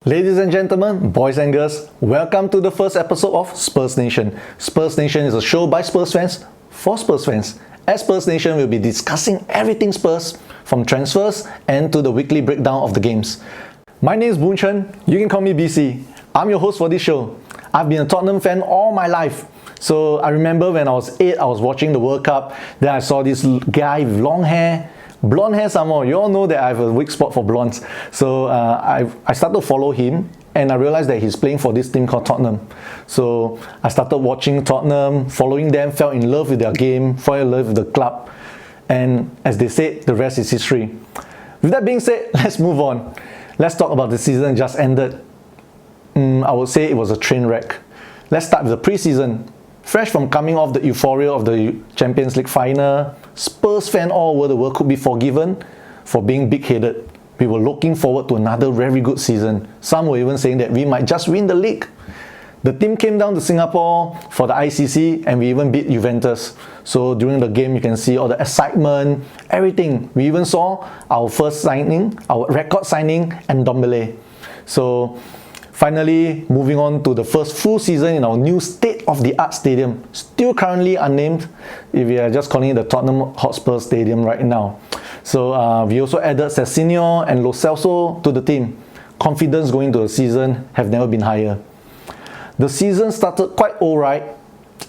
Ladies and gentlemen, boys and girls, welcome to the first episode of Spurs Nation. Spurs Nation is a show by Spurs fans for Spurs fans. At Spurs Nation, we'll be discussing everything Spurs, from transfers and to the weekly breakdown of the games. My name is Boon Chen, you can call me BC. I'm your host for this show. I've been a Tottenham fan all my life. So I remember when I was 8, I was watching the World Cup, then I saw this guy with long hair, blonde hair some more. You all know that I have a weak spot for blondes. So I started to follow him and I realized that he's playing for this team called Tottenham. So I started watching Tottenham, following them, fell in love with their game, fell in love with the club. And as they said, the rest is history. With that being said, let's move on. Let's talk about the season just ended. I would say it was a train wreck. Let's start with the pre-season. Fresh from coming off the euphoria of the Champions League final, Spurs fans all over the world could be forgiven for being big-headed. We were looking forward to another very good season. Some were even saying that we might just win the league. The team came down to Singapore for the ICC and we even beat Juventus. So during the game you can see all the excitement, everything. We even saw our first signing, our record signing, and Ndombele. So finally, moving on to the first full season in our new state-of-the-art stadium, still currently unnamed, if we are just calling it the Tottenham Hotspur Stadium right now. So we also added Cezinho and Lo Celso to the team. Confidence going into the season have never been higher. The season started quite alright,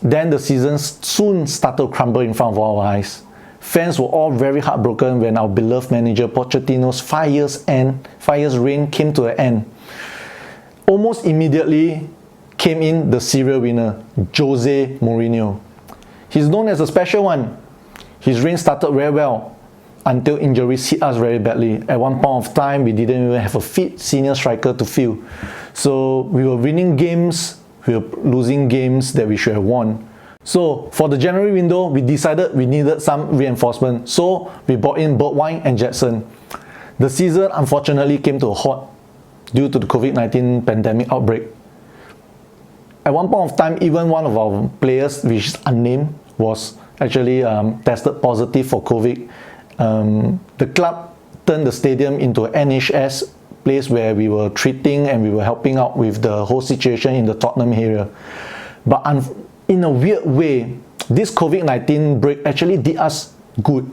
then the season soon started to crumble in front of our eyes. Fans were all very heartbroken when our beloved manager Pochettino's 5 years reign came to an end. Almost immediately came in the serial winner, Jose Mourinho. He's known as a special one. His reign started very well until injuries hit us very badly. At one point of time, we didn't even have a fit senior striker to fill. So we were winning games, we were losing games that we should have won. So for the January window, we decided we needed some reinforcement. So we brought in Bergwijn and Jetson. The season unfortunately came to a halt due to the COVID-19 pandemic outbreak. At one point of time, even one of our players, which is unnamed, was actually tested positive for COVID. The club turned the stadium into an NHS place where we were treating and we were helping out with the whole situation in the Tottenham area. But in a weird way, this COVID-19 break actually did us good.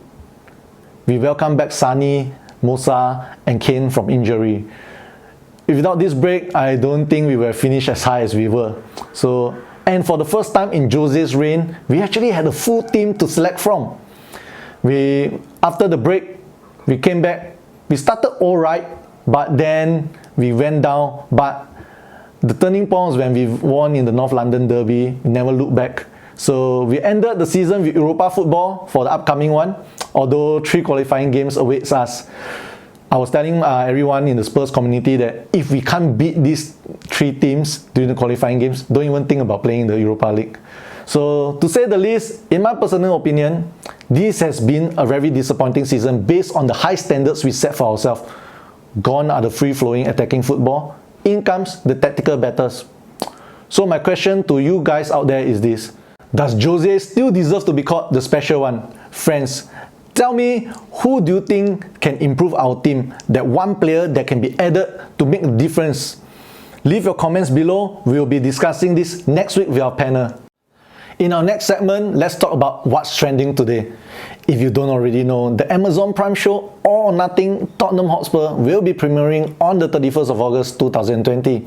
We welcomed back Sani, Musa and Kane from injury. Without this break, I don't think we were finished as high as we were. And for the first time in Jose's reign, we actually had a full team to select from. After the break, we came back. We started alright, but then we went down. But the turning point was when we won in the North London Derby. We never looked back. So we ended the season with Europa football for the upcoming one, although 3 qualifying games awaits us. I was telling everyone in the Spurs community that if we can't beat these 3 teams during the qualifying games, don't even think about playing in the Europa League. So to say the least, in my personal opinion, this has been a very disappointing season based on the high standards we set for ourselves. Gone are the free-flowing attacking football. In comes the tactical battles. So my question to you guys out there is this: does Jose still deserve to be called the special one? Friends, tell me, who do you think can improve our team? That one player that can be added to make a difference? Leave your comments below. We will be discussing this next week with our panel. In our next segment, let's talk about what's trending today. If you don't already know, the Amazon Prime show All or Nothing Tottenham Hotspur will be premiering on the 31st of August 2020.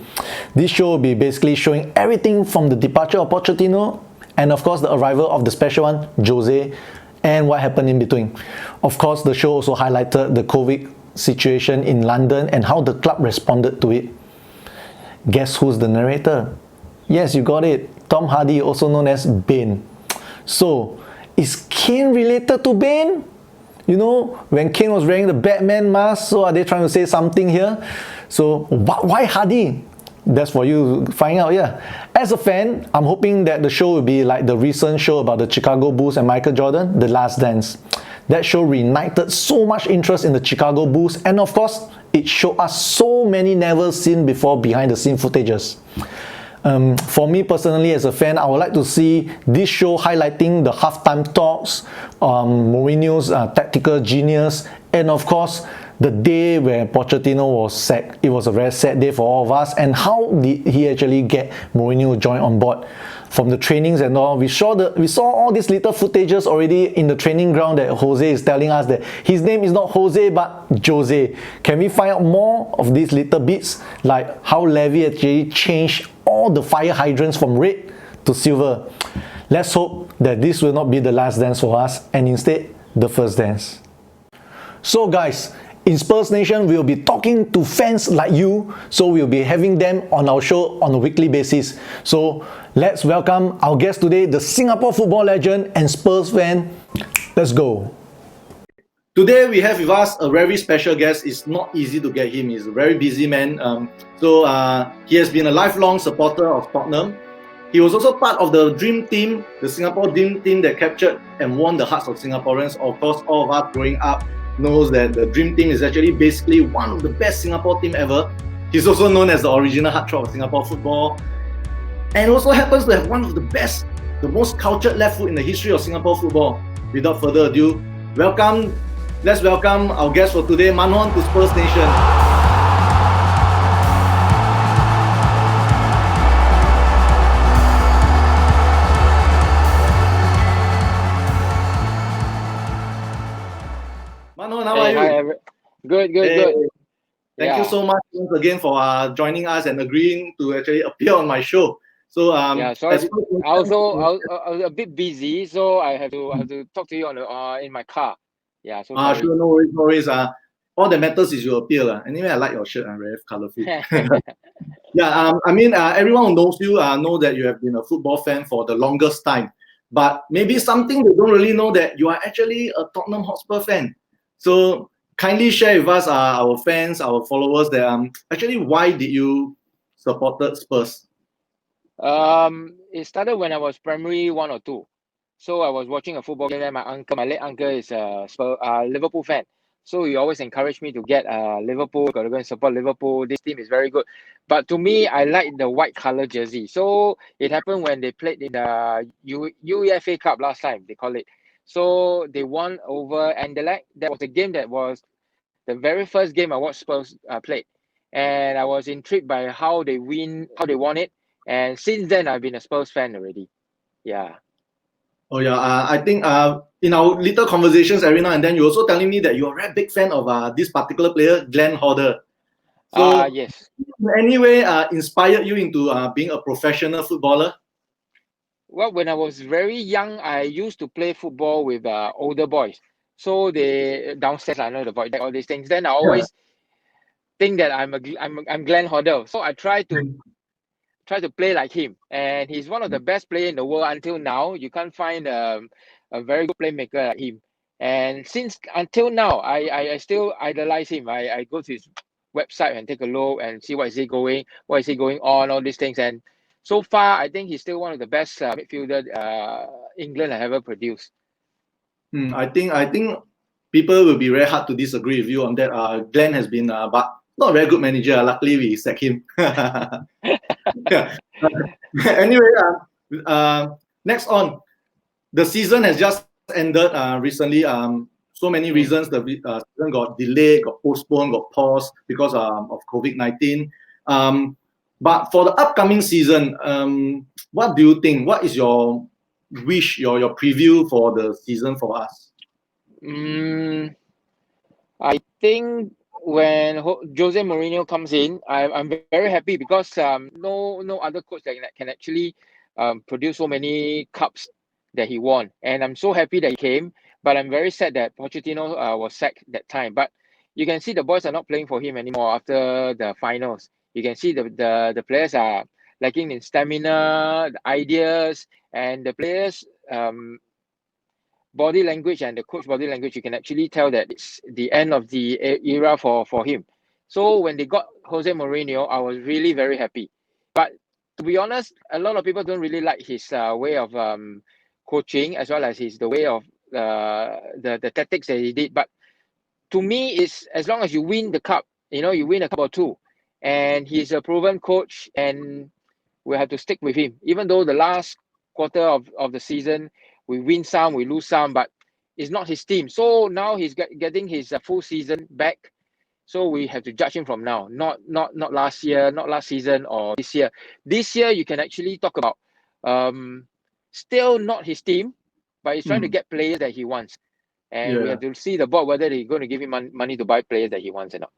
This show will be basically showing everything from the departure of Pochettino and of course the arrival of the special one, Jose, and what happened in between. Of course, the show also highlighted the COVID situation in London and how the club responded to it. Guess who's the narrator? Yes, you got it. Tom Hardy, also known as Bane. So, is Kane related to Bane? You know, when Kane was wearing the Batman mask, so are they trying to say something here? So, why Hardy? That's for you to find out, yeah. As a fan, I'm hoping that the show will be like the recent show about the Chicago Bulls and Michael Jordan, The Last Dance. That show reignited so much interest in the Chicago Bulls, and of course, it showed us so many never seen before behind the scene footages. For me personally as a fan, I would like to see this show highlighting the halftime talks, Mourinho's tactical genius, and of course the day where Pochettino was sacked. It was a very sad day for all of us, and how did he actually get Mourinho to join on board? From the trainings and all, we saw all these little footages already in the training ground that Jose is telling us that his name is not Jose but Jose. Can we find out more of these little bits, like how Levy actually changed all the fire hydrants from red to silver? Let's hope that this will not be the last dance for us, and instead the first dance. So guys, in Spurs Nation, we'll be talking to fans like you, so we'll be having them on our show on a weekly basis. So let's welcome our guest today, the Singapore football legend and Spurs fan. Let's go. Today we have with us a very special guest. It's not easy to get him. He's a very busy man. He has been a lifelong supporter of Tottenham. He was also part of the dream team, the Singapore dream team that captured and won the hearts of Singaporeans. Of course, all of us growing up knows that the dream team is actually basically one of the best Singapore team ever. He's also known as the original heartthrob of Singapore football, and also happens to have one of the best, the most cultured left foot in the history of Singapore football. Without further ado, let's welcome our guest for today, Man Hon, to Spurs Nation. Man Hon, how are you? Hi, good. Thank you so much once again for joining us and agreeing to actually appear on my show. So sorry. I was a bit busy, so I have to talk to you on in my car. Yeah, so sorry. Sure, no worries. All that matters is you appear. Anyway, I like your shirt. Very colorful. Everyone who knows you know that you have been a football fan for the longest time. But maybe something they don't really know, that you are actually a Tottenham Hotspur fan. So kindly share with us, our fans, our followers, that actually why did you support Spurs? It started when I was primary 1 or 2. So I was watching a football game, and my late uncle is a Liverpool fan. So he always encouraged me to get Liverpool, got to go and support Liverpool. This team is very good. But to me, I like the white color jersey. So it happened when they played in the UEFA Cup last time, they call it. So they won over Anderlecht. That was a game that was the very first game I watched Spurs play. And I was intrigued by how they won it. And since then, I've been a Spurs fan already. Yeah. Oh yeah, I think in our little conversations every now and then, you're also telling me that you're a very big fan of this particular player, Glenn Hodder. So yes. In any way inspired you into being a professional footballer? Well, when I was very young, I used to play football with older boys. So they downstairs, I know the void deck, all these things. Then I always think that I'm Glenn Hodder. So I try to play like him, and he's one of the best players in the world until now. You can't find a very good playmaker like him. And until now, I still idolize him. I go to his website and take a look and see what is he going on, all these things. And so far, I think he's still one of the best midfielder England have ever produced. I think people will be very hard to disagree with you on that. Glenn has been, but not a very good manager. Luckily, we sacked him. Anyway, next on, the season has just ended recently. So many reasons the season got delayed, got postponed, got paused because of COVID-19. But for the upcoming season, what do you think? What is your wish, your preview for the season for us? I think when Jose Mourinho comes in, I'm very happy because no other coach that can actually produce so many cups that he won, and I'm so happy that he came. But I'm very sad that Pochettino was sacked that time. But you can see the boys are not playing for him anymore after the finals. You can see the players are lacking in stamina, the ideas, and the players' body language and the coach body language. You can actually tell that it's the end of the era for him. So when they got Jose Mourinho, I was really very happy. But to be honest, a lot of people don't really like his way of coaching, as well as the way of the tactics that he did. But to me, it's as long as you win the cup, you win a cup or two, and he's a proven coach, and we have to stick with him. Even though the last quarter of the season, we win some, we lose some, but it's not his team. So now he's getting his full season back. So we have to judge him from now, not last year, not last season or this year. This year, you can actually talk about still not his team, but he's trying to get players that he wants. And we have to see the board whether they're going to give him money to buy players that he wants or not.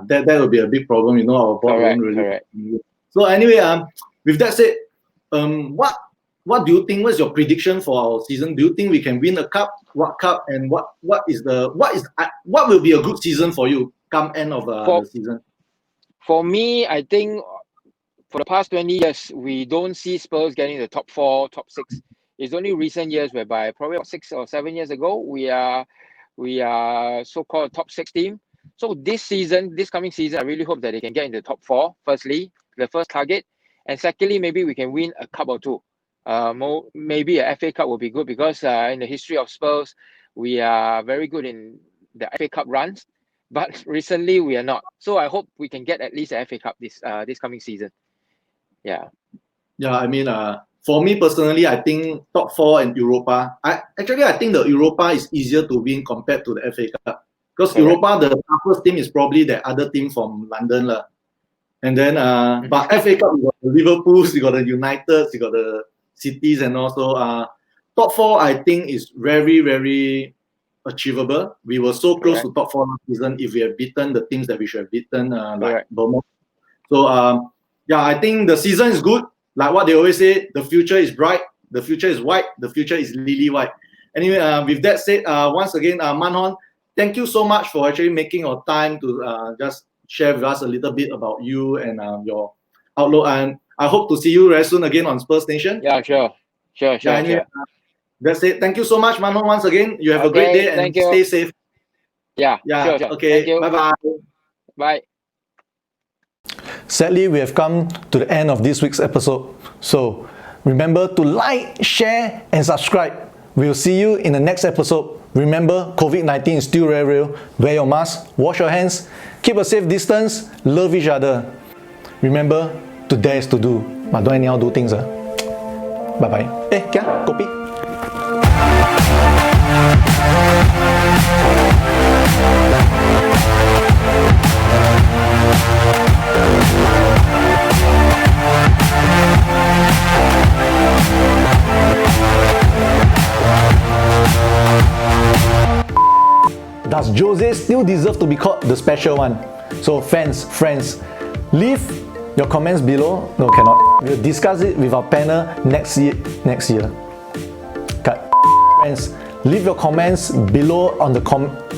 That would be a big problem. You know, our board won't really. Correct. So anyway, with that said, what do you think? What's your prediction for our season? Do you think we can win a cup? What cup? And what will be a good season for you come end of the season? For me, I think for the past 20 years, we don't see Spurs getting the top 4, top 6. It's only recent years whereby probably about 6 or 7 years ago, we are so-called top 6 team. So this coming season, I really hope that they can get into the top 4. Firstly, the first target, and secondly, maybe we can win a cup or two. Maybe a FA Cup will be good because in the history of Spurs, we are very good in the FA Cup runs, but recently we are not. So I hope we can get at least a FA Cup this coming season. Yeah. I mean, for me personally, I think top 4 and Europa. I think the Europa is easier to win compared to the FA Cup. Because Europa, the toughest team is probably the other team from London. And then, but FA Cup, you got the Liverpools, you got the Uniteds, you got the Cities, and also top 4, I think, is very, very achievable. We were so close to top 4 last season if we have beaten the teams that we should have beaten, like Bournemouth. So, I think the season is good. Like what they always say, the future is bright, the future is white, the future is lily white. Anyway, with that said, once again, Man Hon, thank you so much for actually making your time to just share with us a little bit about you and your outlook. And I hope to see you very soon again on Spurs Nation. Yeah, sure. Anyway, that's it. Thank you so much, Man Hon, once again. You have a great day and stay safe. Yeah. Sure. Okay. Thank you. Bye-bye. Bye. Sadly, we have come to the end of this week's episode. So remember to like, share, and subscribe. We'll see you in the next episode. Remember, COVID-19 is still very real. Wear your mask, wash your hands, keep a safe distance, love each other. Remember, to dare is to do, but don't anyhow do things. Bye-bye. Kya? Kopi? Does Jose still deserve to be called the special one? So fans, friends, leave your comments below. No, cannot. We'll discuss it with our panel next year. Cut. Friends, leave your comments below on the comments.